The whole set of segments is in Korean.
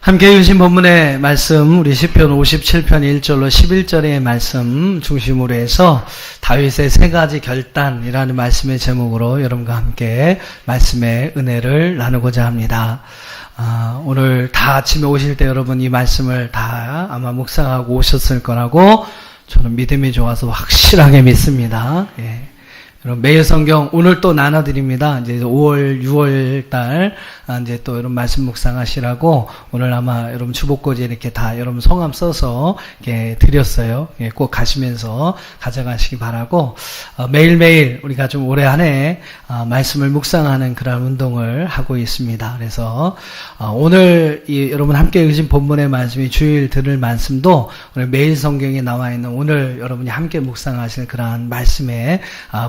함께 읽으신 본문의 말씀, 우리 시편 57편 1절로 11절의 말씀 중심으로 해서 다윗의 세 가지 결단이라는 말씀의 제목으로 여러분과 함께 말씀의 은혜를 나누고자 합니다. 오늘 다 아침에 오실 때 여러분 이 말씀을 다 아마 묵상하고 오셨을 거라고 저는 믿음이 좋아서 확실하게 믿습니다. 예. 여러분 매일 성경 오늘 또 나눠드립니다. 이제 5월, 6월 달 이제 또 여러분 말씀 묵상하시라고 오늘 아마 여러분 주보꽂이 이렇게 다 여러분 성함 써서 이렇게 드렸어요. 예, 꼭 가시면서 가져가시기 바라고 매일매일 우리가 좀 올해 한 해 말씀을 묵상하는 그런 운동을 하고 있습니다. 그래서 오늘 여러분 함께 읽으신 본문의 말씀이 주일 들을 말씀도 오늘 매일 성경에 나와 있는 오늘 여러분이 함께 묵상하실 그러한 말씀의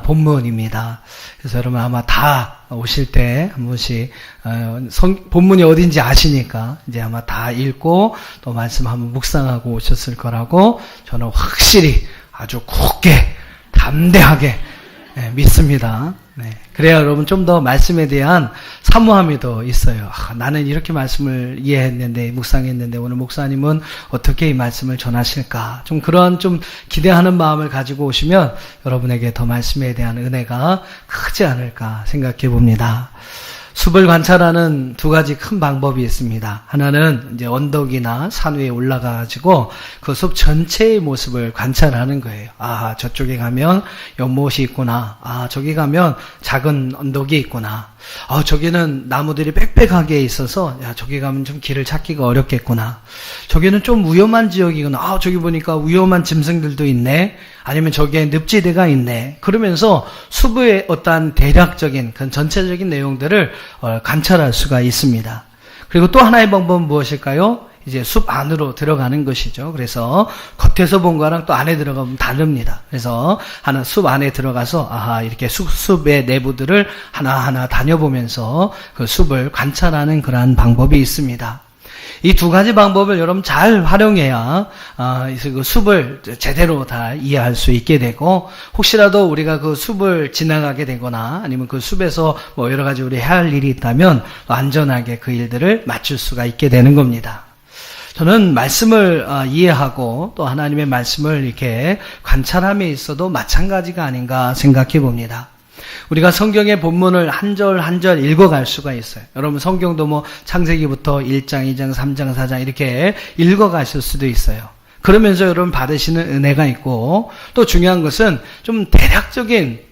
본문입니다. 그래서 여러분 아마 다 오실 때 한 번씩 본문이 어딘지 아시니까 이제 아마 다 읽고 또 말씀 한번 묵상하고 오셨을 거라고 저는 확실히 아주 굳게 담대하게 믿습니다. 네. 그래야 여러분 좀 더 말씀에 대한 사모함이 더 있어요. 나는 이렇게 말씀을 이해했는데 묵상했는데 오늘 목사님은 어떻게 이 말씀을 전하실까? 좀 그런 좀 기대하는 마음을 가지고 오시면 여러분에게 더 말씀에 대한 은혜가 크지 않을까 생각해 봅니다. 숲을 관찰하는 두 가지 큰 방법이 있습니다. 하나는 이제 언덕이나 산 위에 올라가가지고 그 숲 전체의 모습을 관찰하는 거예요. 아, 저쪽에 가면 연못이 있구나. 아, 저기 가면 작은 언덕이 있구나. 아, 저기는 나무들이 빽빽하게 있어서 야, 저기 가면 좀 길을 찾기가 어렵겠구나. 저기는 좀 위험한 지역이구나. 아, 저기 보니까 위험한 짐승들도 있네. 아니면 저기에 늪지대가 있네. 그러면서 숲의 어떠한 대략적인 그런 전체적인 내용들을 관찰할 수가 있습니다. 그리고 또 하나의 방법은 무엇일까요? 이제 숲 안으로 들어가는 것이죠. 그래서 겉에서 본 거랑 또 안에 들어가면 다릅니다. 그래서 하나 숲 안에 들어가서 아하 이렇게 숲의 내부들을 하나하나 다녀보면서 그 숲을 관찰하는 그러한 방법이 있습니다. 이 두 가지 방법을 여러분 잘 활용해야 그 숲을 제대로 다 이해할 수 있게 되고 혹시라도 우리가 그 숲을 지나가게 되거나 아니면 그 숲에서 뭐 여러 가지 우리 해야 할 일이 있다면 안전하게 그 일들을 마칠 수가 있게 되는 겁니다. 저는 말씀을 이해하고 또 하나님의 말씀을 이렇게 관찰함에 있어도 마찬가지가 아닌가 생각해 봅니다. 우리가 성경의 본문을 한 절 한 절 읽어갈 수가 있어요. 여러분 성경도 뭐 창세기부터 1장, 2장, 3장, 4장 이렇게 읽어가실 수도 있어요. 그러면서 여러분 받으시는 은혜가 있고 또 중요한 것은 좀 대략적인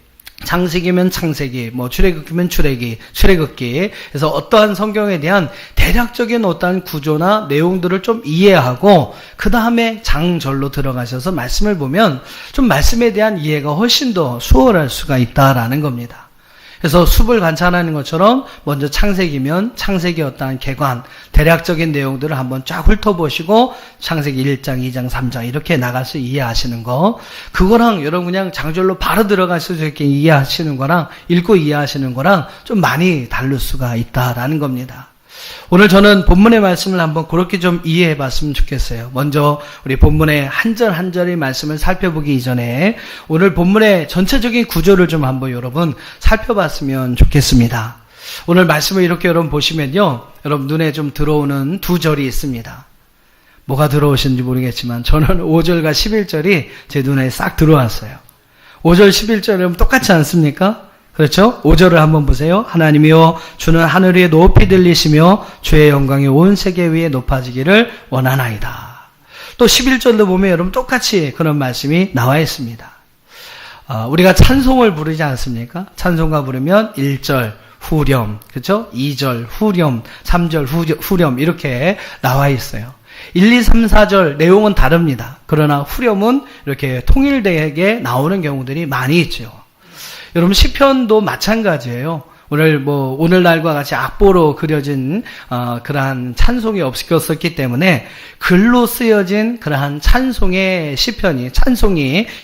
창세기면 창세기, 뭐 출애굽기면 출애굽기. 그래서 어떠한 성경에 대한 대략적인 어떠한 구조나 내용들을 좀 이해하고 그 다음에 장절로 들어가셔서 말씀을 보면 좀 말씀에 대한 이해가 훨씬 더 수월할 수가 있다라는 겁니다. 그래서 숲을 관찰하는 것처럼 먼저 창세기면 창세기의 어떠한 개관, 대략적인 내용들을 한번 쫙 훑어보시고 창세기 1장, 2장, 3장 이렇게 나가서 이해하시는 거 그거랑 여러분 그냥 장절로 바로 들어가서 이렇게 이해하시는 거랑 읽고 이해하시는 거랑 좀 많이 다를 수가 있다라는 겁니다. 오늘 저는 본문의 말씀을 한번 그렇게 좀 이해해 봤으면 좋겠어요. 먼저 우리 본문의 한 절 한 절의 말씀을 살펴보기 이전에 오늘 본문의 전체적인 구조를 좀 한번 여러분 살펴봤으면 좋겠습니다. 오늘 말씀을 이렇게 여러분 보시면요. 여러분 눈에 좀 들어오는 두 절이 있습니다. 뭐가 들어오시는지 모르겠지만 저는 5절과 11절이 제 눈에 싹 들어왔어요. 5절 11절 여러분 똑같지 않습니까? 그렇죠? 5절을 한번 보세요. 하나님이여 주는 하늘 위에 높이 들리시며 주의 영광이 온 세계 위에 높아지기를 원하나이다. 또 11절도 보면 여러분 똑같이 그런 말씀이 나와 있습니다. 우리가 찬송을 부르지 않습니까? 찬송가 부르면 1절 후렴, 그렇죠? 2절 후렴, 3절 후렴 이렇게 나와 있어요. 1, 2, 3, 4절 내용은 다릅니다. 그러나 후렴은 이렇게 통일되게 나오는 경우들이 많이 있죠. 여러분 시편도 마찬가지예요. 오늘날과 같이 악보로 그려진 그러한 찬송이 없었기 때문에 글로 쓰여진 그러한 찬송이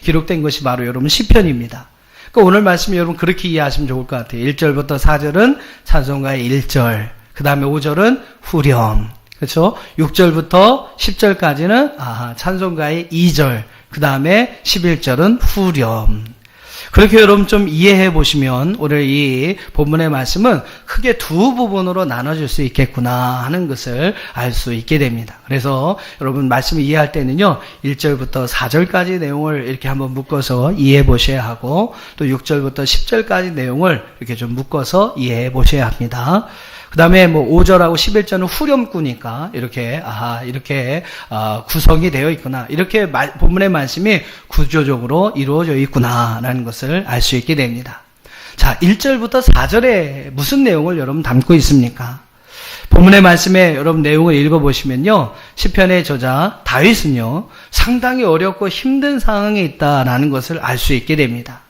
기록된 것이 바로 여러분 시편입니다. 그러니까 오늘 말씀 여러분 그렇게 이해하시면 좋을 것 같아요. 1절부터 4절은 찬송가의 1절, 그 다음에 5절은 후렴, 그렇죠? 6절부터 10절까지는 찬송가의 2절, 그 다음에 11절은 후렴. 그렇게 여러분 좀 이해해 보시면 오늘 이 본문의 말씀은 크게 두 부분으로 나눠질 수 있겠구나 하는 것을 알 수 있게 됩니다. 그래서 여러분 말씀을 이해할 때는요, 1절부터 4절까지 내용을 이렇게 한번 묶어서 이해해 보셔야 하고, 또 6절부터 10절까지 내용을 이렇게 좀 묶어서 이해해 보셔야 합니다. 그 다음에 5절하고 11절은 후렴구니까 이렇게 구성이 되어 있구나, 이렇게 본문의 말씀이 구조적으로 이루어져 있구나라는 것을 알 수 있게 됩니다. 자, 1절부터 4절에 무슨 내용을 여러분 담고 있습니까? 본문의 말씀에 여러분 내용을 읽어보시면요, 시편의 저자 다윗은요 상당히 어렵고 힘든 상황에 있다라는 것을 알 수 있게 됩니다.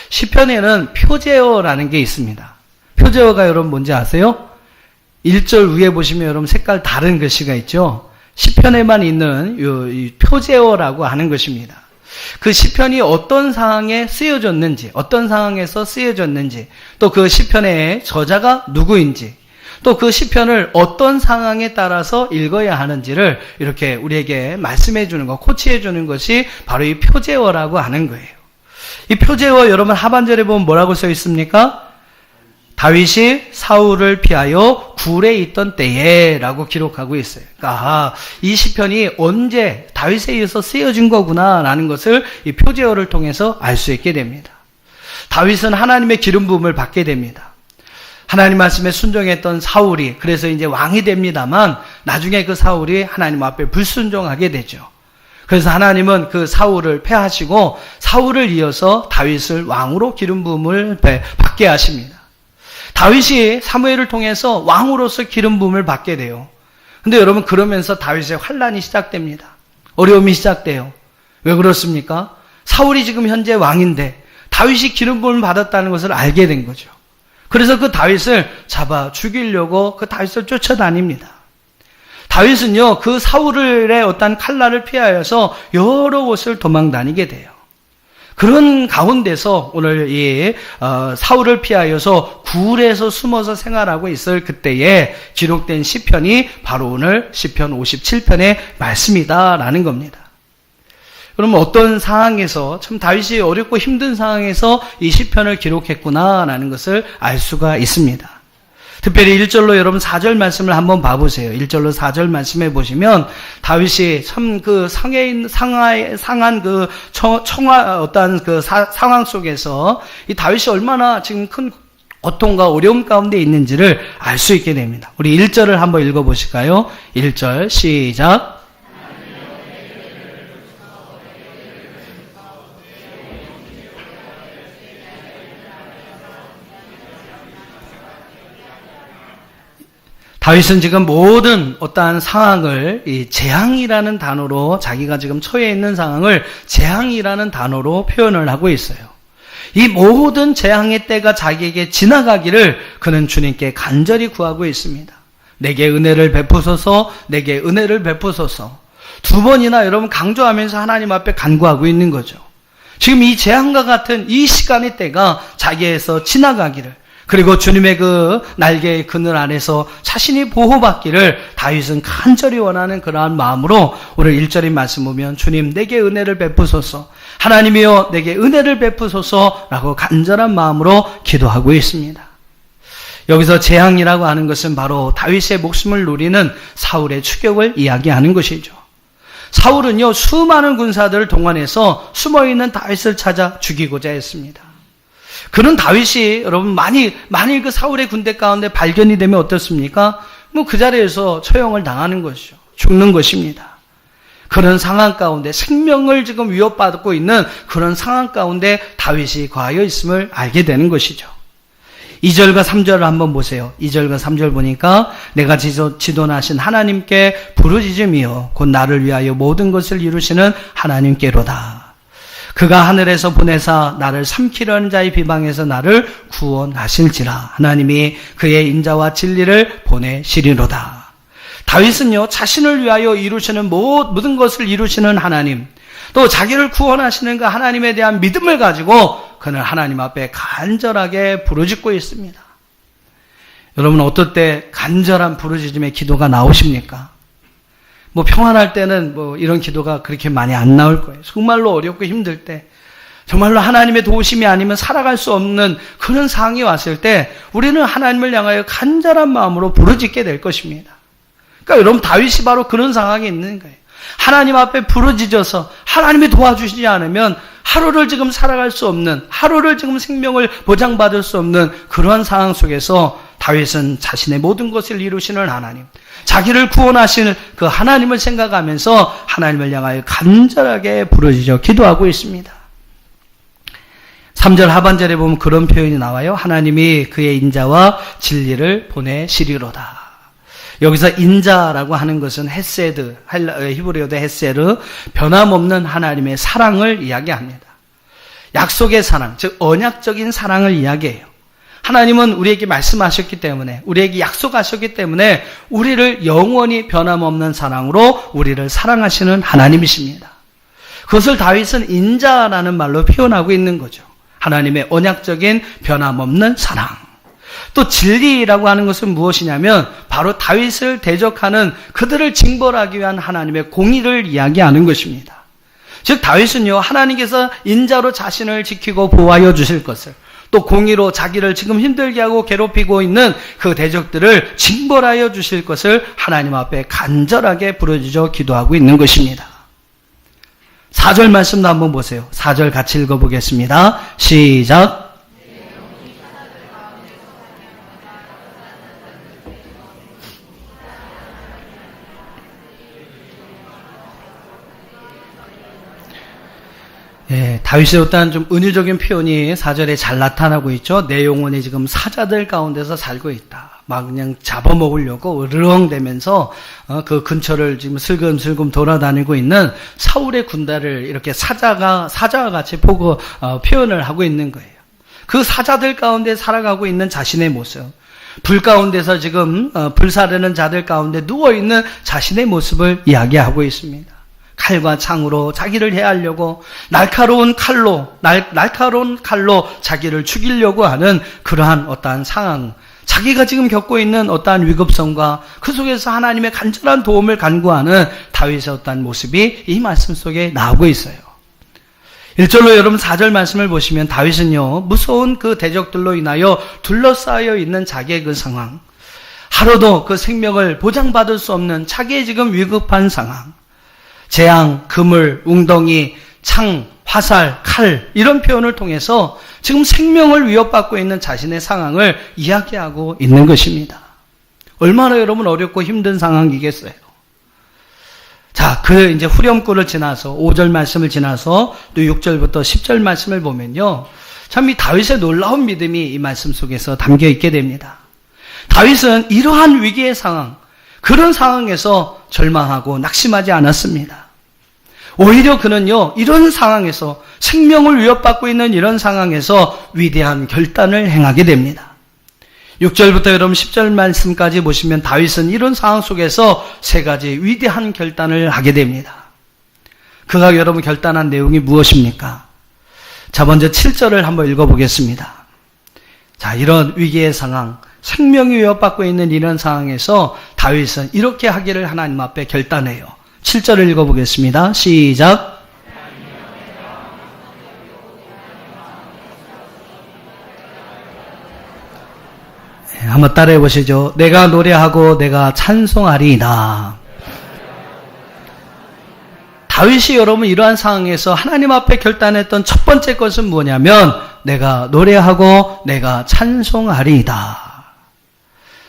시편에는 표제어라는 게 있습니다. 표제어가 여러분 뭔지 아세요? 1절 위에 보시면 여러분 색깔 다른 글씨가 있죠. 시편에만 있는 이 표제어라고 하는 것입니다. 그 시편이 어떤 상황에 쓰여졌는지, 어떤 상황에서 쓰여졌는지, 또 그 시편의 저자가 누구인지, 또 그 시편을 어떤 상황에 따라서 읽어야 하는지를 이렇게 우리에게 말씀해 주는 것, 코치해 주는 것이 바로 이 표제어라고 하는 거예요. 이 표제어 여러분 하반절에 보면 뭐라고 써 있습니까? 다윗이 사울을 피하여 굴에 있던 때에 라고 기록하고 있어요. 그러니까 이 시편이 언제 다윗에 의해서 쓰여진 거구나 라는 것을 이 표제어를 통해서 알 수 있게 됩니다. 다윗은 하나님의 기름 부음을 받게 됩니다. 하나님 말씀에 순종했던 사울이 그래서 이제 왕이 됩니다만, 나중에 그 사울이 하나님 앞에 불순종하게 되죠. 그래서 하나님은 그 사울을 패하시고 사울을 이어서 다윗을 왕으로 기름 부음을 받게 하십니다. 다윗이 사무엘을 통해서 왕으로서 기름 부음을 받게 돼요. 근데 여러분, 그러면서 다윗의 환란이 시작됩니다. 어려움이 시작돼요. 왜 그렇습니까? 사울이 지금 현재 왕인데 다윗이 기름 부음을 받았다는 것을 알게 된 거죠. 그래서 그 다윗을 잡아 죽이려고 그 다윗을 쫓아다닙니다. 다윗은요, 그 사울의 어떤 칼날을 피하여서 여러 곳을 도망다니게 돼요. 그런 가운데서 오늘 이 사울을 피하여서 굴에서 숨어서 생활하고 있을 그때에 기록된 시편이 바로 오늘 시편 57편의 말씀이다라는 겁니다. 그러면 어떤 상황에서, 참 다윗이 어렵고 힘든 상황에서 이 시편을 기록했구나라는 것을 알 수가 있습니다. 특별히 1절로 여러분 4절 말씀을 한번 봐보세요. 1절로 4절 말씀해 보시면 다윗이 참 그 상한 그 어떤 그 상황 속에서 이 다윗이 얼마나 지금 큰 고통과 어려움 가운데 있는지를 알 수 있게 됩니다. 우리 1절을 한번 읽어 보실까요? 1절 시작. 다윗은 지금 모든 어떠한 상황을 이 재앙이라는 단어로, 자기가 지금 처해 있는 상황을 재앙이라는 단어로 표현을 하고 있어요. 이 모든 재앙의 때가 자기에게 지나가기를 그는 주님께 간절히 구하고 있습니다. 내게 은혜를 베푸소서, 내게 은혜를 베푸소서. 두 번이나 여러분 강조하면서 하나님 앞에 간구하고 있는 거죠. 지금 이 재앙과 같은 이 시간의 때가 자기에서 지나가기를, 그리고 주님의 그 날개의 그늘 안에서 자신이 보호받기를 다윗은 간절히 원하는 그러한 마음으로 오늘 1절의 말씀 보면 주님 내게 은혜를 베푸소서, 하나님이여 내게 은혜를 베푸소서라고 간절한 마음으로 기도하고 있습니다. 여기서 재앙이라고 하는 것은 바로 다윗의 목숨을 노리는 사울의 추격을 이야기하는 것이죠. 사울은요, 수많은 군사들을 동원해서 숨어있는 다윗을 찾아 죽이고자 했습니다. 그런 다윗이 여러분 만일 그 사울의 군대 가운데 발견이 되면 어떻습니까? 그 자리에서 처형을 당하는 것이죠. 죽는 것입니다. 그런 상황 가운데 생명을 지금 위협받고 있는 그런 상황 가운데 다윗이 거하여 있음을 알게 되는 것이죠. 2절과 3절을 한번 보세요. 2절과 3절 보니까 내가 지존하신 하나님께 부르짖으며 곧 나를 위하여 모든 것을 이루시는 하나님께로다. 그가 하늘에서 보내사 나를 삼키려는 자의 비방에서 나를 구원하실지라. 하나님이 그의 인자와 진리를 보내시리로다. 다윗은요, 자신을 위하여 이루시는 모든 것을 이루시는 하나님, 또 자기를 구원하시는 그 하나님에 대한 믿음을 가지고 그는 하나님 앞에 간절하게 부르짖고 있습니다. 여러분, 어떨 때 간절한 부르짖음의 기도가 나오십니까? 평안할 때는 이런 기도가 그렇게 많이 안 나올 거예요. 정말로 어렵고 힘들 때, 정말로 하나님의 도우심이 아니면 살아갈 수 없는 그런 상황이 왔을 때 우리는 하나님을 향하여 간절한 마음으로 부르짖게 될 것입니다. 그러니까 여러분 다윗이 바로 그런 상황에 있는 거예요. 하나님 앞에 부르짖어서 하나님이 도와주시지 않으면 하루를 지금 살아갈 수 없는, 하루를 지금 생명을 보장받을 수 없는 그러한 상황 속에서 다윗은 자신의 모든 것을 이루시는 하나님, 자기를 구원하시는 그 하나님을 생각하면서 하나님을 향하여 간절하게 부르짖어 기도하고 있습니다. 3절 하반절에 보면 그런 표현이 나와요. 하나님이 그의 인자와 진리를 보내시리로다. 여기서 인자라고 하는 것은 헤세드, 히브리어도 헤세르, 변함없는 하나님의 사랑을 이야기합니다. 약속의 사랑, 즉 언약적인 사랑을 이야기해요. 하나님은 우리에게 말씀하셨기 때문에, 우리에게 약속하셨기 때문에 우리를 영원히 변함없는 사랑으로 우리를 사랑하시는 하나님이십니다. 그것을 다윗은 인자라는 말로 표현하고 있는 거죠. 하나님의 언약적인 변함없는 사랑. 또 진리라고 하는 것은 무엇이냐면 바로 다윗을 대적하는 그들을 징벌하기 위한 하나님의 공의를 이야기하는 것입니다. 즉 다윗은요, 하나님께서 인자로 자신을 지키고 보호하여 주실 것을, 또 공의로 자기를 지금 힘들게 하고 괴롭히고 있는 그 대적들을 징벌하여 주실 것을 하나님 앞에 간절하게 부르짖어 기도하고 있는 것입니다. 4절 말씀도 한번 보세요. 4절 같이 읽어보겠습니다. 시작. 예, 다윗의 어떤 좀 은유적인 표현이 4절에 잘 나타나고 있죠. 내 영혼이 지금 사자들 가운데서 살고 있다. 막 그냥 잡아먹으려고 으르렁대면서 그 근처를 지금 슬금슬금 돌아다니고 있는 사울의 군대를 이렇게 사자와 같이 표현을 하고 있는 거예요. 그 사자들 가운데 살아가고 있는 자신의 모습, 불 가운데서 지금 불사르는 자들 가운데 누워있는 자신의 모습을 이야기하고 있습니다. 칼과 창으로 자기를 해하려고 날카로운 칼로 자기를 죽이려고 하는 그러한 어떠한 상황, 자기가 지금 겪고 있는 어떠한 위급성과 그 속에서 하나님의 간절한 도움을 간구하는 다윗의 어떠한 모습이 이 말씀 속에 나오고 있어요. 1절로 여러분 4절 말씀을 보시면 다윗은요, 무서운 그 대적들로 인하여 둘러싸여 있는 자기의 그 상황, 하루도 그 생명을 보장받을 수 없는 자기의 지금 위급한 상황, 재앙, 그물, 웅덩이, 창, 화살, 칼 이런 표현을 통해서 지금 생명을 위협받고 있는 자신의 상황을 이야기하고 있는 것입니다. 얼마나 여러분 어렵고 힘든 상황이겠어요. 자, 그 이제 후렴구를 지나서 5절 말씀을 지나서 또 6절부터 10절 말씀을 보면요, 참 이 다윗의 놀라운 믿음이 이 말씀 속에서 담겨 있게 됩니다. 다윗은 이러한 위기의 상황, 그런 상황에서 절망하고 낙심하지 않았습니다. 오히려 그는요, 이런 상황에서 생명을 위협받고 있는 이런 상황에서 위대한 결단을 행하게 됩니다. 6절부터 여러분 10절 말씀까지 보시면 다윗은 이런 상황 속에서 세 가지 위대한 결단을 하게 됩니다. 그가 여러분 결단한 내용이 무엇입니까? 자, 먼저 7절을 한번 읽어보겠습니다. 자, 이런 위기의 상황, 생명이 위협받고 있는 이런 상황에서 다윗은 이렇게 하기를 하나님 앞에 결단해요. 7절을 읽어보겠습니다. 시작. 네, 한번 따라해 보시죠. 내가 노래하고 내가 찬송하리이다. 다윗이 여러분 이러한 상황에서 하나님 앞에 결단했던 첫 번째 것은 뭐냐면 내가 노래하고 내가 찬송하리이다.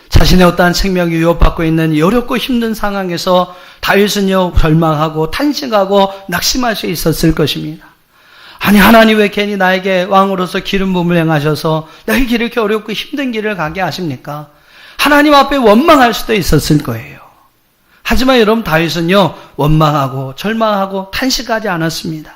자신의 어떠한 생명이 위협받고 있는 어렵고 힘든 상황에서 다윗은요, 절망하고 탄식하고 낙심할 수 있었을 것입니다. 아니, 하나님 왜 괜히 나에게 왕으로서 기름 부음을 행하셔서 나의 길을 이렇게 어렵고 힘든 길을 가게 하십니까? 하나님 앞에 원망할 수도 있었을 거예요. 하지만 여러분 다윗은요, 원망하고 절망하고 탄식하지 않았습니다.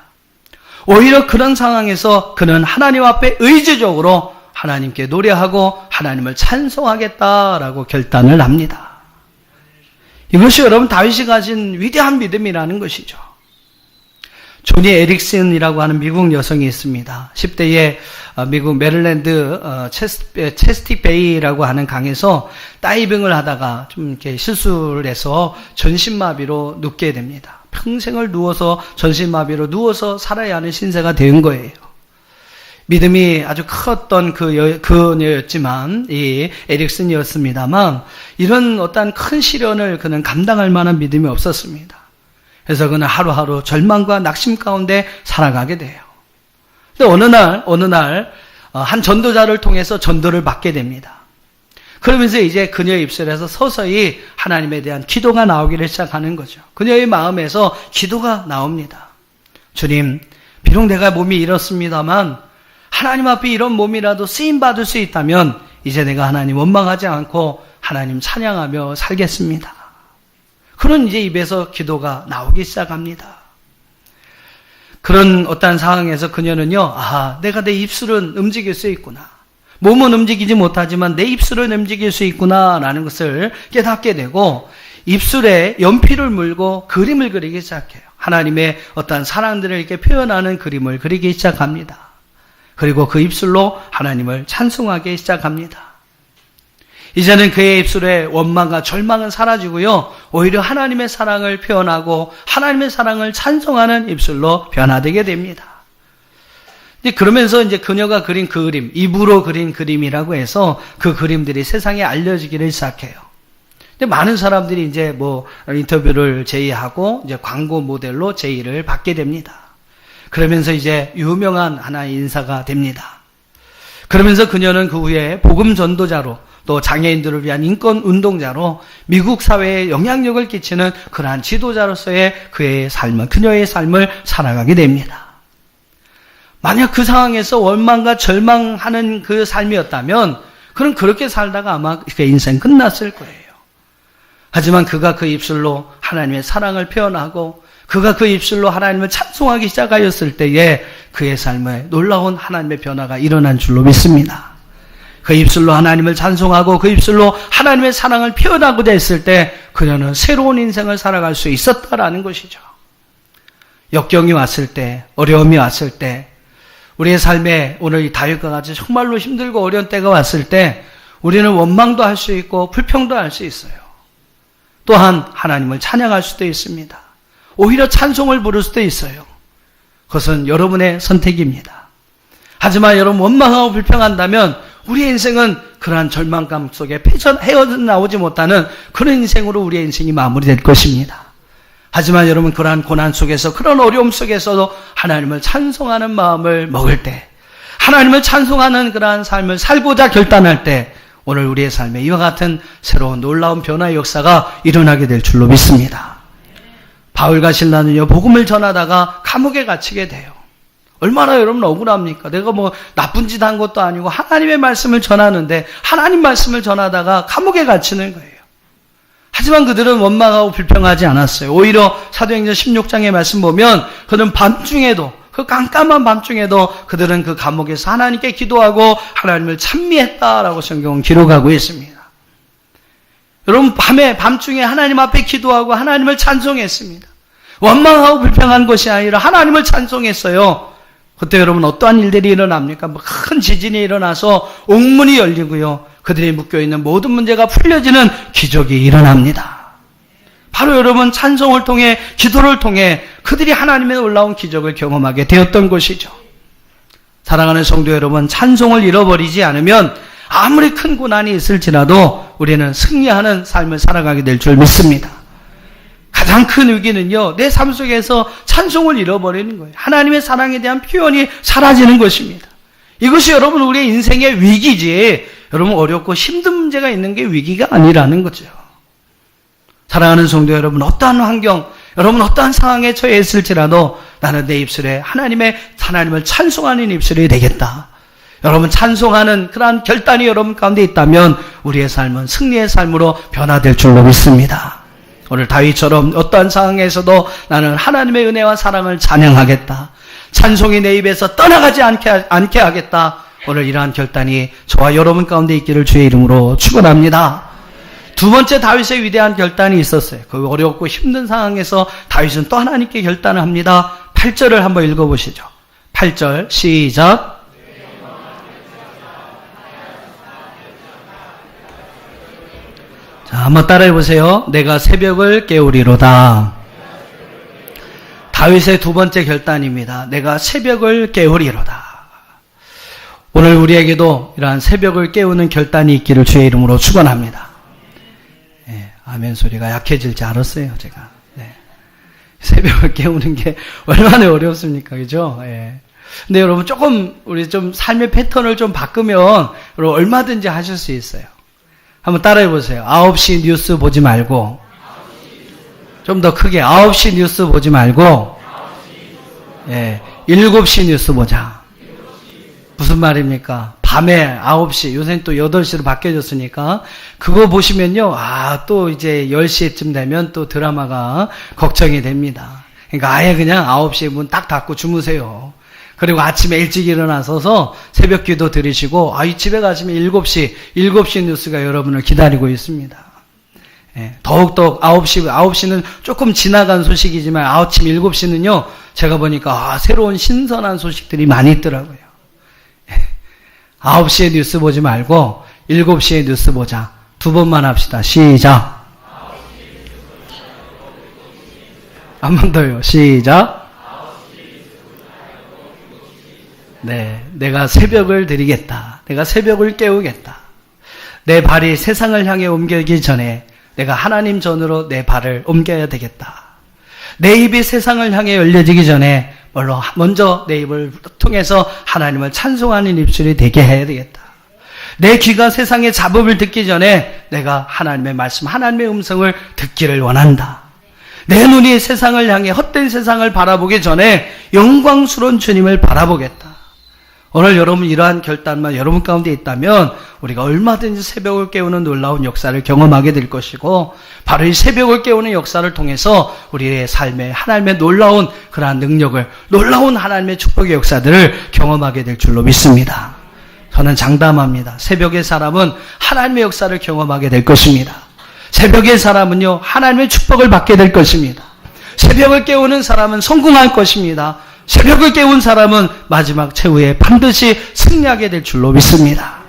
오히려 그런 상황에서 그는 하나님 앞에 의지적으로 하나님께 노래하고 하나님을 찬송하겠다라고 결단을 합니다. 이것이 여러분 다윗이 가진 위대한 믿음이라는 것이죠. 조니 에릭슨이라고 하는 미국 여성이 있습니다. 10대에 미국 메릴랜드 체스티베이라고 하는 강에서 다이빙을 하다가 좀 이렇게 실수를 해서 전신마비로 눕게 됩니다. 평생을 전신마비로 누워서 살아야 하는 신세가 된 거예요. 믿음이 아주 컸던 그녀였지만, 이 에릭슨이었습니다만, 이런 어떤 큰 시련을 그는 감당할 만한 믿음이 없었습니다. 그래서 그는 하루하루 절망과 낙심 가운데 살아가게 돼요. 근데 어느 날, 한 전도자를 통해서 전도를 받게 됩니다. 그러면서 이제 그녀의 입술에서 서서히 하나님에 대한 기도가 나오기를 시작하는 거죠. 그녀의 마음에서 기도가 나옵니다. 주님, 비록 내가 몸이 이렇습니다만 하나님 앞에 이런 몸이라도 쓰임받을 수 있다면 이제 내가 하나님 원망하지 않고 하나님 찬양하며 살겠습니다. 그런 이제 입에서 기도가 나오기 시작합니다. 그런 어떤 상황에서 그녀는요, 내가 내 입술은 움직일 수 있구나. 몸은 움직이지 못하지만 내 입술은 움직일 수 있구나라는 것을 깨닫게 되고 입술에 연필을 물고 그림을 그리기 시작해요. 하나님의 어떤 사랑들을 이렇게 표현하는 그림을 그리기 시작합니다. 그리고 그 입술로 하나님을 찬송하기 시작합니다. 이제는 그의 입술에 원망과 절망은 사라지고요. 오히려 하나님의 사랑을 표현하고 하나님의 사랑을 찬송하는 입술로 변화되게 됩니다. 그러면서 이제 그녀가 그린 그 그림, 입으로 그린 그림이라고 해서 그 그림들이 세상에 알려지기를 시작해요. 근데 많은 사람들이 이제 인터뷰를 제의하고 이제 광고 모델로 제의를 받게 됩니다. 그러면서 이제 유명한 하나의 인사가 됩니다. 그러면서 그녀는 그 후에 복음 전도자로 또 장애인들을 위한 인권 운동자로 미국 사회에 영향력을 끼치는 그러한 지도자로서의 그녀의 삶을 살아가게 됩니다. 만약 그 상황에서 원망과 절망하는 그 삶이었다면 그는 그렇게 살다가 아마 그의 인생 끝났을 거예요. 하지만 그가 그 입술로 하나님의 사랑을 표현하고 그가 그 입술로 하나님을 찬송하기 시작하였을 때에 그의 삶에 놀라운 하나님의 변화가 일어난 줄로 믿습니다. 그 입술로 하나님을 찬송하고 그 입술로 하나님의 사랑을 표현하고자 했을 때 그녀는 새로운 인생을 살아갈 수 있었다라는 것이죠. 역경이 왔을 때, 어려움이 왔을 때, 우리의 삶에 오늘 이 다윗과 같이 정말로 힘들고 어려운 때가 왔을 때 우리는 원망도 할 수 있고 불평도 할 수 있어요. 또한 하나님을 찬양할 수도 있습니다. 오히려 찬송을 부를 수도 있어요. 그것은 여러분의 선택입니다. 하지만 여러분 원망하고 불평한다면 우리의 인생은 그러한 절망감 속에 헤어나오지 못하는 그런 인생으로 우리의 인생이 마무리될 것입니다. 하지만 여러분 그러한 고난 속에서 그런 어려움 속에서도 하나님을 찬송하는 마음을 먹을 때 하나님을 찬송하는 그러한 삶을 살고자 결단할 때 오늘 우리의 삶에 이와 같은 새로운 놀라운 변화의 역사가 일어나게 될 줄로 믿습니다. 바울과 실라는요 복음을 전하다가 감옥에 갇히게 돼요. 얼마나 여러분 억울합니까? 내가 나쁜 짓 한 것도 아니고 하나님의 말씀을 전하는데 하나님 말씀을 전하다가 감옥에 갇히는 거예요. 하지만 그들은 원망하고 불평하지 않았어요. 오히려 사도행전 16장의 말씀 보면 그들은 밤중에도 그 깜깜한 밤중에도 그들은 그 감옥에서 하나님께 기도하고 하나님을 찬미했다라고 성경은 기록하고 있습니다. 여러분 밤중에 하나님 앞에 기도하고 하나님을 찬송했습니다. 원망하고 불평한 것이 아니라 하나님을 찬송했어요. 그때 여러분 어떠한 일들이 일어납니까? 큰 지진이 일어나서 옥문이 열리고요. 그들이 묶여있는 모든 문제가 풀려지는 기적이 일어납니다. 바로 여러분 찬송을 통해 기도를 통해 그들이 하나님의 놀라운 기적을 경험하게 되었던 것이죠. 사랑하는 성도 여러분, 찬송을 잃어버리지 않으면 아무리 큰 고난이 있을지라도 우리는 승리하는 삶을 살아가게 될 줄 믿습니다. 가장 큰 위기는요, 내 삶 속에서 찬송을 잃어버리는 거예요. 하나님의 사랑에 대한 표현이 사라지는 것입니다. 이것이 여러분 우리의 인생의 위기지, 여러분 어렵고 힘든 문제가 있는 게 위기가 아니라는 거죠. 사랑하는 성도 여러분, 어떠한 환경, 여러분 어떠한 상황에 처해 있을지라도 나는 내 입술에 하나님을 찬송하는 입술이 되겠다. 여러분 찬송하는 그러한 결단이 여러분 가운데 있다면 우리의 삶은 승리의 삶으로 변화될 줄로 믿습니다. 오늘 다윗처럼 어떠한 상황에서도 나는 하나님의 은혜와 사랑을 찬양하겠다. 찬송이 내 입에서 떠나가지 않게 하겠다. 오늘 이러한 결단이 저와 여러분 가운데 있기를 주의 이름으로 축원합니다. 두 번째 다윗의 위대한 결단이 있었어요. 그 어렵고 힘든 상황에서 다윗은 또 하나님께 결단을 합니다. 8절을 한번 읽어보시죠. 8절 시작. 자, 한번 따라해보세요. 내가 새벽을 깨우리로다. 다윗의 두 번째 결단입니다. 내가 새벽을 깨우리로다. 오늘 우리에게도 이러한 새벽을 깨우는 결단이 있기를 주의 이름으로 축원합니다. 예, 아멘 소리가 약해질지 알았어요, 제가. 네. 새벽을 깨우는 게 얼마나 어렵습니까, 그죠? 예. 근데 여러분 우리 좀 삶의 패턴을 좀 바꾸면 여러분 얼마든지 하실 수 있어요. 한번 따라해 보세요. 9시 뉴스 보지 말고, 좀 더 크게 9시 뉴스 보지 말고, 예, 7시 뉴스 보자. 무슨 말입니까? 밤에 9시, 요새는 또 8시로 바뀌어졌으니까, 그거 보시면요, 또 이제 10시쯤 되면 또 드라마가 걱정이 됩니다. 그러니까 아예 그냥 9시에 문 딱 닫고 주무세요. 그리고 아침에 일찍 일어나서서 새벽 기도 드리시고, 집에 가시면 7시 뉴스가 여러분을 기다리고 있습니다. 예, 더욱더 9시는 조금 지나간 소식이지만, 아침 7시는요, 제가 보니까, 새로운 신선한 소식들이 많이 있더라고요. 9시에 뉴스 보지 말고 7시에 뉴스 보자. 2번만 합시다. 시작. 한 번 더요. 시작. 네, 내가 새벽을 드리겠다. 내가 새벽을 깨우겠다. 내 발이 세상을 향해 옮겨기 전에 내가 하나님 전으로 내 발을 옮겨야 되겠다. 내 입이 세상을 향해 열려지기 전에 먼저 내 입을 통해서 하나님을 찬송하는 입술이 되게 해야 되겠다. 내 귀가 세상의 잡음을 듣기 전에 내가 하나님의 말씀, 하나님의 음성을 듣기를 원한다. 내 눈이 세상을 향해 헛된 세상을 바라보기 전에 영광스러운 주님을 바라보겠다. 오늘 여러분 이러한 결단만 여러분 가운데 있다면 우리가 얼마든지 새벽을 깨우는 놀라운 역사를 경험하게 될 것이고, 바로 이 새벽을 깨우는 역사를 통해서 우리의 삶에 하나님의 놀라운 그러한 능력을, 놀라운 하나님의 축복의 역사들을 경험하게 될 줄로 믿습니다. 저는 장담합니다. 새벽의 사람은 하나님의 역사를 경험하게 될 것입니다. 새벽의 사람은요, 하나님의 축복을 받게 될 것입니다. 새벽을 깨우는 사람은 성공할 것입니다. 새벽을 깨운 사람은 마지막 최후에 반드시 승리하게 될 줄로 믿습니다.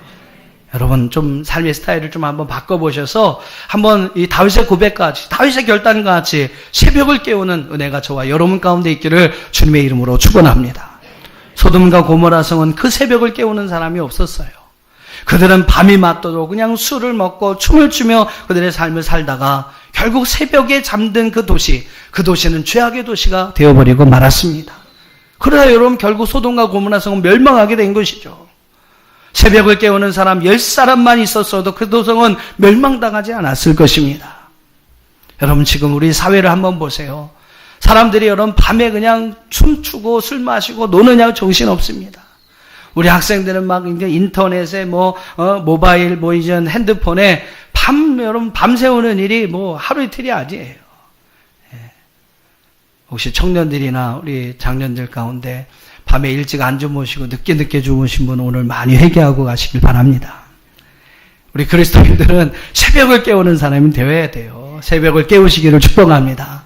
여러분 좀 삶의 스타일을 좀 한번 바꿔보셔서 한번 이 다윗의 고백같이, 다윗의 결단과 같이 새벽을 깨우는 은혜가 저와 여러분 가운데 있기를 주님의 이름으로 축원합니다. 소돔과 고모라 성은 그 새벽을 깨우는 사람이 없었어요. 그들은 밤이 맞도록 그냥 술을 먹고 춤을 추며 그들의 삶을 살다가 결국 새벽에 잠든 그 도시는 죄악의 도시가 되어버리고 말았습니다. 그러나 여러분 결국 소돔과 고모라 성은 멸망하게 된 것이죠. 새벽을 깨우는 사람 10사람만 있었어도 그 도성은 멸망당하지 않았을 것입니다. 여러분 지금 우리 사회를 한번 보세요. 사람들이 여러분 밤에 그냥 춤추고 술 마시고 노느냐 정신없습니다. 우리 학생들은 막 이제 인터넷에 모바일 이전 핸드폰에 여러분 밤새우는 일이 하루 이틀이 아니에요. 혹시 청년들이나 우리 장년들 가운데 밤에 일찍 안 주무시고 늦게 주무신 분 오늘 많이 회개하고 가시길 바랍니다. 우리 그리스도인들은 새벽을 깨우는 사람이 되어야 돼요. 새벽을 깨우시기를 축복합니다.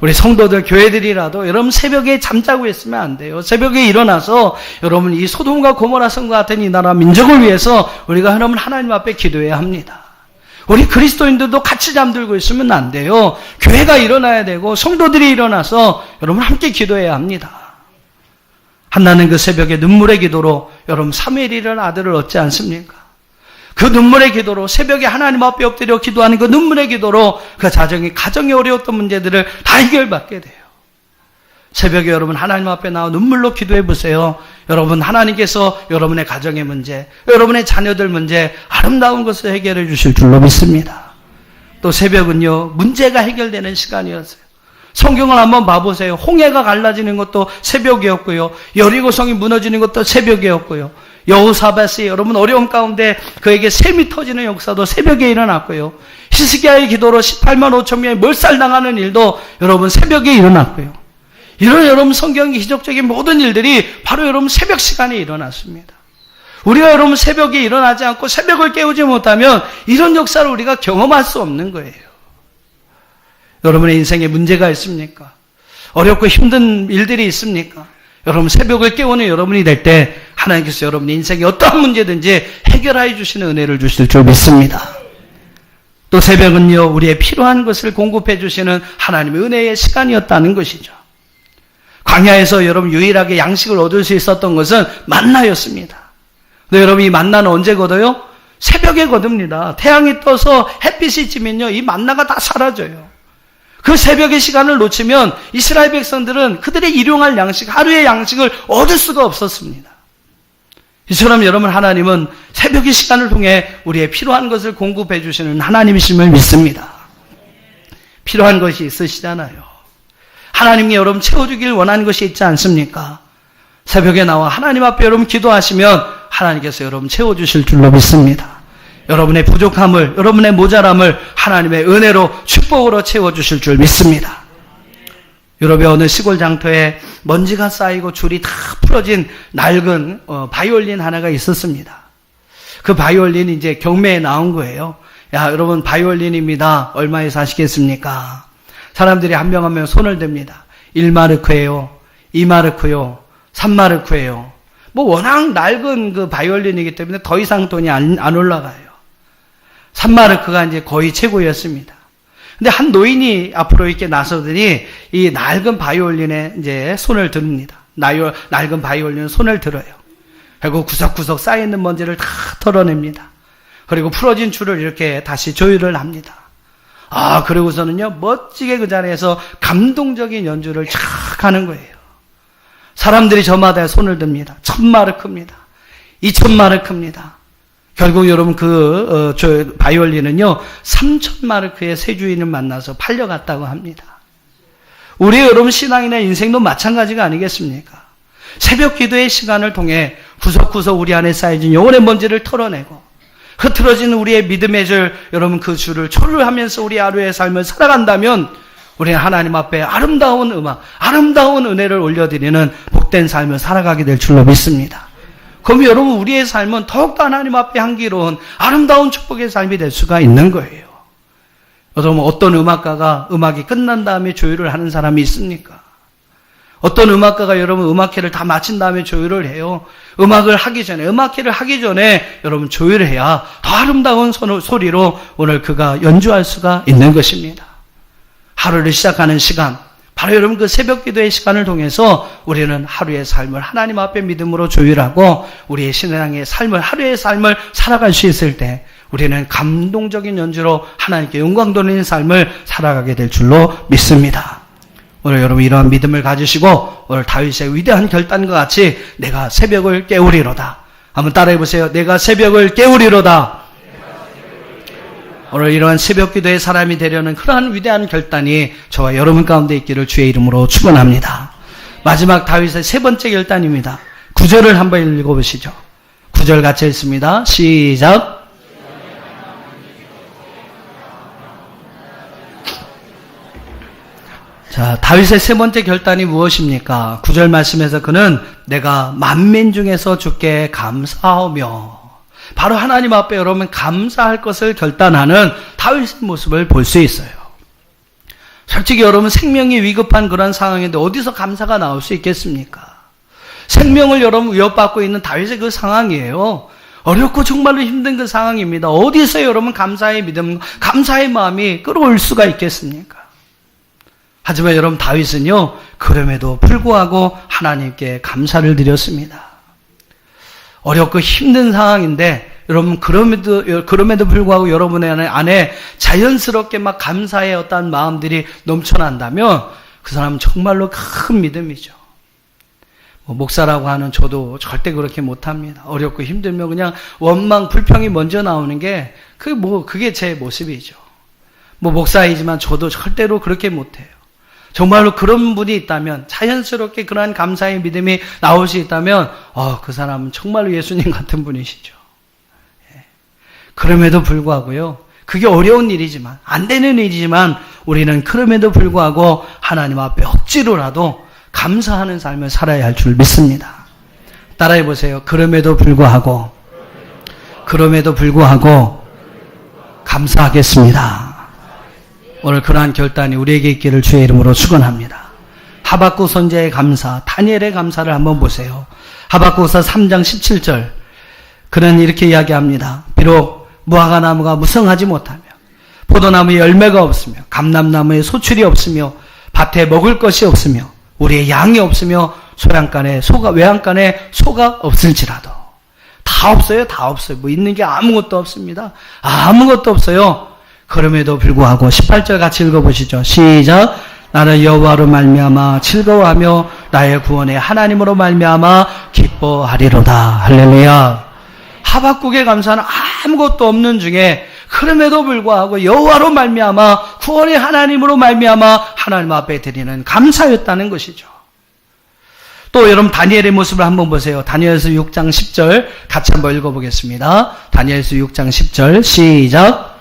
우리 성도들, 교회들이라도 여러분 새벽에 잠자고 있으면 안 돼요. 새벽에 일어나서 여러분 이 소돔과 고모라 성과 같은 이 나라 민족을 위해서 우리가 여러분 하나님 앞에 기도해야 합니다. 우리 그리스도인들도 같이 잠들고 있으면 안 돼요. 교회가 일어나야 되고 성도들이 일어나서 여러분 함께 기도해야 합니다. 한나는 그 새벽에 눈물의 기도로 여러분 사무엘이라는 아들을 얻지 않습니까? 그 눈물의 기도로 새벽에 하나님 앞에 엎드려 기도하는 그 눈물의 기도로 그 가정이 어려웠던 문제들을 다 해결받게 돼요. 새벽에 여러분 하나님 앞에 나와 눈물로 기도해 보세요. 여러분 하나님께서 여러분의 가정의 문제, 여러분의 자녀들 문제 아름다운 것을 해결해 주실 줄로 믿습니다. 또 새벽은요 문제가 해결되는 시간이었어요. 성경을 한번 봐보세요. 홍해가 갈라지는 것도 새벽이었고요. 여리고성이 무너지는 것도 새벽이었고요. 여호사밧이 여러분 어려움 가운데 그에게 샘이 터지는 역사도 새벽에 일어났고요. 히스기야의 기도로 18만 5천 명이 몰살당하는 일도 여러분 새벽에 일어났고요. 이런 여러분 성경의 기적적인 모든 일들이 바로 여러분 새벽 시간에 일어났습니다. 우리가 여러분 새벽에 일어나지 않고 새벽을 깨우지 못하면 이런 역사를 우리가 경험할 수 없는 거예요. 여러분의 인생에 문제가 있습니까? 어렵고 힘든 일들이 있습니까? 여러분 새벽을 깨우는 여러분이 될 때 하나님께서 여러분의 인생에 어떠한 문제든지 해결해 주시는 은혜를 주실 줄 믿습니다. 또 새벽은요 우리의 필요한 것을 공급해 주시는 하나님의 은혜의 시간이었다는 것이죠. 광야에서 여러분 유일하게 양식을 얻을 수 있었던 것은 만나였습니다. 근데 여러분 이 만나는 언제 거둬요? 새벽에 거둡니다. 태양이 떠서 햇빛이 지면요, 이 만나가 다 사라져요. 그 새벽의 시간을 놓치면 이스라엘 백성들은 그들의 일용할 양식, 하루의 양식을 얻을 수가 없었습니다. 이처럼 여러분, 하나님은 새벽의 시간을 통해 우리의 필요한 것을 공급해 주시는 하나님이심을 믿습니다. 필요한 것이 있으시잖아요. 하나님이 여러분 채워주길 원하는 것이 있지 않습니까? 새벽에 나와 하나님 앞에 여러분 기도하시면 하나님께서 여러분 채워주실 줄로 믿습니다. 여러분의 부족함을, 여러분의 모자람을 하나님의 은혜로, 축복으로 채워주실 줄 믿습니다. 유럽의 어느 시골 장터에 먼지가 쌓이고 줄이 다 풀어진 낡은 바이올린 하나가 있었습니다. 그 바이올린이 이제 경매에 나온 거예요. 야, 여러분 바이올린입니다. 얼마에 사시겠습니까? 사람들이 한 명 한 명 손을 댑니다. 1마르크예요. 2마르크요. 3마르크예요. 뭐 워낙 낡은 그 바이올린이기 때문에 더 이상 돈이 안 올라가요. 3마르크가 이제 거의 최고였습니다. 근데 한 노인이 앞으로 이렇게 나서더니 이 낡은 바이올린에 이제 손을 듭니다. 낡은 바이올린에 손을 들어요. 그리고 구석구석 쌓여있는 먼지를 다 털어냅니다. 그리고 풀어진 줄을 이렇게 다시 조율을 합니다. 그러고서는요, 멋지게 그 자리에서 감동적인 연주를 쫙 하는 거예요. 사람들이 저마다 손을 듭니다. 1000마르크입니다. 2000마르크입니다. 결국 여러분 저 바이올린은요 3000마르크의 새 주인을 만나서 팔려갔다고 합니다. 우리 여러분 신앙이나 인생도 마찬가지가 아니겠습니까? 새벽 기도의 시간을 통해 구석구석 우리 안에 쌓여진 영혼의 먼지를 털어내고 흐트러진 우리의 믿음의 줄, 여러분 그 줄을 초월하면서 우리 하루의 삶을 살아간다면 우리는 하나님 앞에 아름다운 음악, 아름다운 은혜를 올려드리는 복된 삶을 살아가게 될 줄로 믿습니다. 그럼 여러분 우리의 삶은 더욱더 하나님 앞에 향기로운 아름다운 축복의 삶이 될 수가 있는 거예요. 여러분 어떤 음악가가 음악이 끝난 다음에 조율을 하는 사람이 있습니까? 어떤 음악가가 여러분 음악회를 다 마친 다음에 조율을 해요. 음악회를 하기 전에 여러분 조율을 해야 더 아름다운 소리로 오늘 그가 연주할 수가 있는 것입니다. 하루를 시작하는 시간, 바로 여러분 그 새벽 기도의 시간을 통해서 우리는 하루의 삶을 하나님 앞에 믿음으로 조율하고 우리의 신앙의 삶을, 하루의 삶을 살아갈 수 있을 때 우리는 감동적인 연주로 하나님께 영광 돌리는 삶을 살아가게 될 줄로 믿습니다. 오늘 여러분 이러한 믿음을 가지시고 오늘 다윗의 위대한 결단과 같이 내가 새벽을 깨우리로다. 한번 따라해 보세요. 내가 새벽을 깨우리로다. 오늘 이러한 새벽 기도의 사람이 되려는 그러한 위대한 결단이 저와 여러분 가운데 있기를 주의 이름으로 축원합니다. 마지막 다윗의 세 번째 결단입니다. 9절을 한번 읽어보시죠. 9절 같이 읽습니다. 시작. 자, 다윗의 세 번째 결단이 무엇입니까? 9절 말씀에서 그는 내가 만민 중에서 주께 감사하며, 바로 하나님 앞에 여러분 감사할 것을 결단하는 다윗의 모습을 볼 수 있어요. 솔직히 여러분 생명이 위급한 그런 상황인데 어디서 감사가 나올 수 있겠습니까? 생명을 여러분 위협받고 있는 다윗의 그 상황이에요. 어렵고 정말로 힘든 그 상황입니다. 어디서 여러분 감사의 믿음, 감사의 마음이 끌어올 수가 있겠습니까? 하지만 여러분 다윗은요 그럼에도 불구하고 하나님께 감사를 드렸습니다. 어렵고 힘든 상황인데 여러분 그럼에도 불구하고 여러분의 안에 자연스럽게 막 감사의 어떤 마음들이 넘쳐난다면 그 사람은 정말로 큰 믿음이죠. 목사라고 하는 저도 절대 그렇게 못합니다. 어렵고 힘들면 그냥 원망, 불평이 먼저 나오는 게 그게 제 모습이죠. 목사이지만 저도 절대로 그렇게 못해요. 정말로 그런 분이 있다면, 자연스럽게 그러한 감사의 믿음이 나올 수 있다면 그 사람은 정말로 예수님 같은 분이시죠. 그럼에도 불구하고요, 그게 어려운 일이지만, 안 되는 일이지만 우리는 그럼에도 불구하고 하나님 앞에 억지로라도 감사하는 삶을 살아야 할 줄 믿습니다. 따라해 보세요. 그럼에도 불구하고 감사하겠습니다. 오늘 그러한 결단이 우리에게 있기를 주의 이름으로 축원합니다. 하박국 선지자의 감사, 다니엘의 감사를 한번 보세요. 하박국서 3장 17절. 그는 이렇게 이야기합니다. 비록 무화과 나무가 무성하지 못하며 포도나무에 열매가 없으며 감람나무에 소출이 없으며 밭에 먹을 것이 없으며 우리의 양이 없으며 외양간에 소가 없을지라도 다 다 없어요. 다 없어요. 뭐 있는 게 아무것도 없습니다. 아무것도 없어요. 그럼에도 불구하고 18절 같이 읽어보시죠. 시작. 나는 여호와로 말미암아 즐거워하며 나의 구원의 하나님으로 말미암아 기뻐하리로다. 할렐루야. 하박국의 감사는 아무것도 없는 중에 그럼에도 불구하고 여호와로 말미암아 구원의 하나님으로 말미암아 하나님 앞에 드리는 감사였다는 것이죠. 또 여러분 다니엘의 모습을 한번 보세요. 다니엘서 6장 10절 같이 한번 읽어보겠습니다. 다니엘서 6장 10절 시작.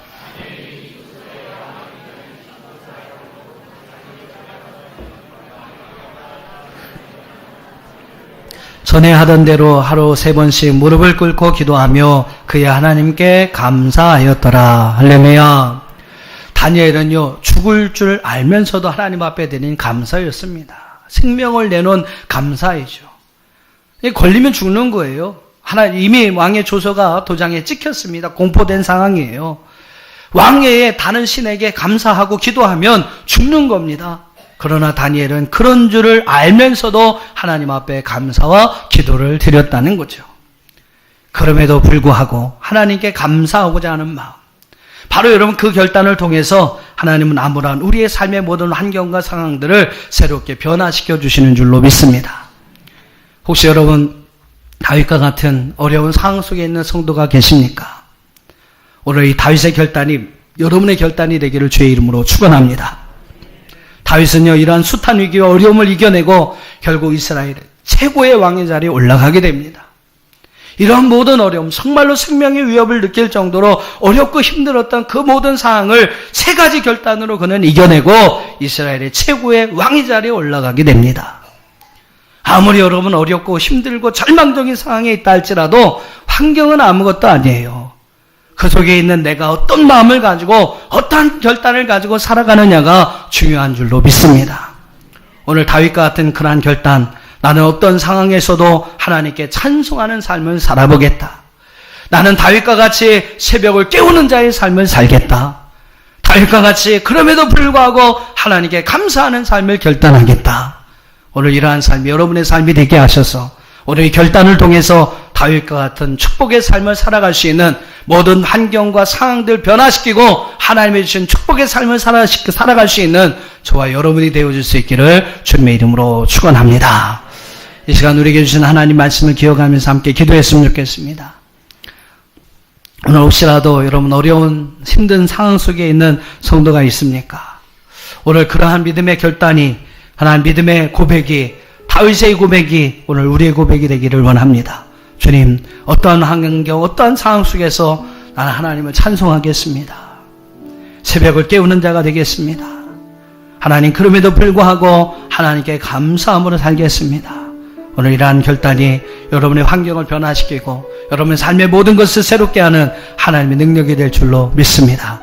전에 하던 대로 하루 3번씩 무릎을 꿇고 기도하며 그의 하나님께 감사하였더라. 할렐루야. 다니엘은요, 죽을 줄 알면서도 하나님 앞에 드린 감사였습니다. 생명을 내놓은 감사이죠. 걸리면 죽는 거예요. 이미 왕의 조서가 도장에 찍혔습니다. 공포된 상황이에요. 왕의 다른 신에게 감사하고 기도하면 죽는 겁니다. 그러나 다니엘은 그런 줄을 알면서도 하나님 앞에 감사와 기도를 드렸다는 거죠. 그럼에도 불구하고 하나님께 감사하고자 하는 마음, 바로 여러분 그 결단을 통해서 하나님은 아무런 우리의 삶의 모든 환경과 상황들을 새롭게 변화시켜 주시는 줄로 믿습니다. 혹시 여러분 다윗과 같은 어려운 상황 속에 있는 성도가 계십니까? 오늘 이 다윗의 결단이 여러분의 결단이 되기를 주의 이름으로 축원합니다. 다윗은요, 이러한 숱한 위기와 어려움을 이겨내고 결국 이스라엘의 최고의 왕의 자리에 올라가게 됩니다. 이러한 모든 어려움, 정말로 생명의 위협을 느낄 정도로 어렵고 힘들었던 그 모든 상황을 3가지 결단으로 그는 이겨내고 이스라엘의 최고의 왕의 자리에 올라가게 됩니다. 아무리 여러분 어렵고 힘들고 절망적인 상황에 있다 할지라도 환경은 아무것도 아니에요. 그 속에 있는 내가 어떤 마음을 가지고 어떠한 결단을 가지고 살아가느냐가 중요한 줄로 믿습니다. 오늘 다윗과 같은 그러한 결단, 나는 어떤 상황에서도 하나님께 찬송하는 삶을 살아보겠다. 나는 다윗과 같이 새벽을 깨우는 자의 삶을 살겠다. 다윗과 같이 그럼에도 불구하고 하나님께 감사하는 삶을 결단하겠다. 오늘 이러한 삶이 여러분의 삶이 되게 하셔서 오늘 이 결단을 통해서 다윗과 같은 축복의 삶을 살아갈 수 있는 모든 환경과 상황들 변화시키고 하나님의 주신 축복의 삶을 살아갈 수 있는 저와 여러분이 되어줄 수 있기를 주님의 이름으로 축원합니다. 이 시간 우리에게 주신 하나님 말씀을 기억하면서 함께 기도했으면 좋겠습니다. 오늘 혹시라도 여러분 어려운 힘든 상황 속에 있는 성도가 있습니까? 오늘 그러한 믿음의 결단이, 하나님 믿음의 고백이, 다윗의 고백이 오늘 우리의 고백이 되기를 원합니다. 주님, 어떠한 환경, 어떠한 상황 속에서 나는 하나님을 찬송하겠습니다. 새벽을 깨우는 자가 되겠습니다. 하나님, 그럼에도 불구하고 하나님께 감사함으로 살겠습니다. 오늘 이러한 결단이 여러분의 환경을 변화시키고 여러분의 삶의 모든 것을 새롭게 하는 하나님의 능력이 될 줄로 믿습니다.